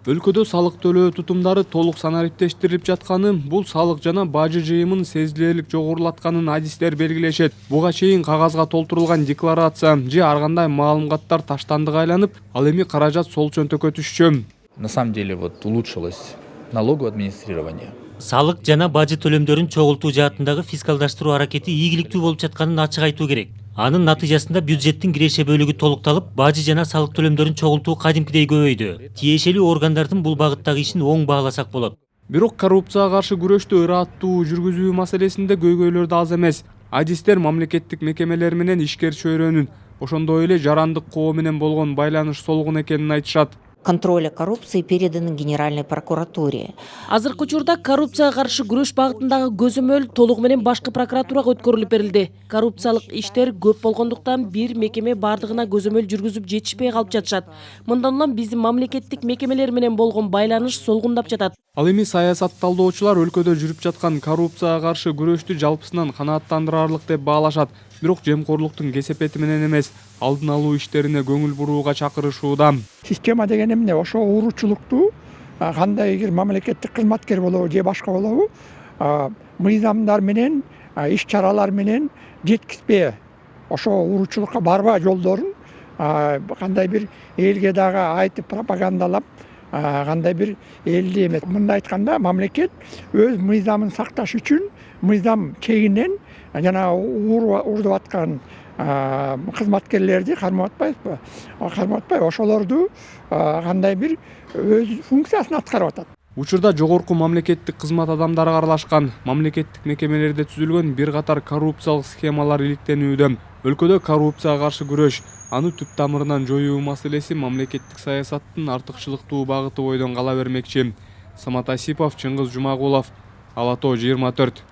Өлкөдө салык төлөө тутумдары толук санариптештирилип жатканы, бул салык жана бажы жыйымын сезилерлик жогорулатканын адистер белгилешет. Буга чейин кагазга толтурулган декларация же ар кандай маалыматтар таштандыга айланып, ал эми каражат сол чөнтөккө түшчү. На самом деле улучшилось налоговое администрирование. Салык жана бажы төлөмдөрүн чогултуу жаатындагы фискалдаштыруу аракети ийгиликтүү болуп жатканын ачык айтуу керек. Анын натыйжасында бюджеттин киреше бөлүгү толукталып, бажы жана салык төлөмдөрүн чогултуу кадимкидей көбөйдү. Тиешелүү органдардын бул багыттагы ишин оң бааласак болот. Бирок коррупцияга каршы күрөштү ыраттуу жүргүзүү маселесинде көйгөйлөр да аз эмес. Адистер мамлекеттик мекемелер менен ишкер чөйрөнүн, ошондой эле жарандык коо менен болгон байланыш солгун экенин айтышат. Контроля коррупции переданы Генеральной прокуратуре. Азыркы учурда коррупцияга каршы күрөш багытындагы көзөмөл толугу менен башкы прокуратурага өткөрүлүп берилди. Коррупциялык иштер көп болгондуктан бир мекеме бардыгына көзөмөл жүргүзүп жетишпей калып жатышат. Мындан улам биздин мамлекеттик мекемелер менен болгон байланыш солгундап жатат. Ал эми саясат талдоочулар өлкөдө жүрүп жаткан коррупцияга каршы күрөштү жалпысынан канааттандырарлык деп баалашат. Бирок жемкорлуктун кесепети менен эмес, алдын алуу иштерине көңүл бурууга чакырышууда. Система деген эмне? Ошо ууручулукту кандай бир мамлекеттик кызматкер болобу же башка болобу, мыйзамдар менен, иш чаралар менен жеткизбей, ошо ууручулукка барбаа жолдорун кандай бир элге дагы айтып пропагандалап, кандай бир элди эмес. Мындай айтканда, мамлекет өз мыйзамын сакташ үчүн мыйзам чегинен жана уурдуп аткан кызматкерлерди кармап атпайбы, ошолорду кандай бир өз функциясын аткарып атат. Учурда жогорку мамлекеттик кызмат адамдары аралашкан, мамлекеттик мекемелерде түзүлгөн бир катар коррупциялык схемалар иликтенүүдө. Өлкөдө коррупцияга каршы күрөш, аны түп тамырынан жоюу маселеси мамлекеттик саясаттын артыкчылыктуу багыты бойдон кала бермекчи. Самат Асипов, Чыңгыз Жумагулов, Ала Тоо 24.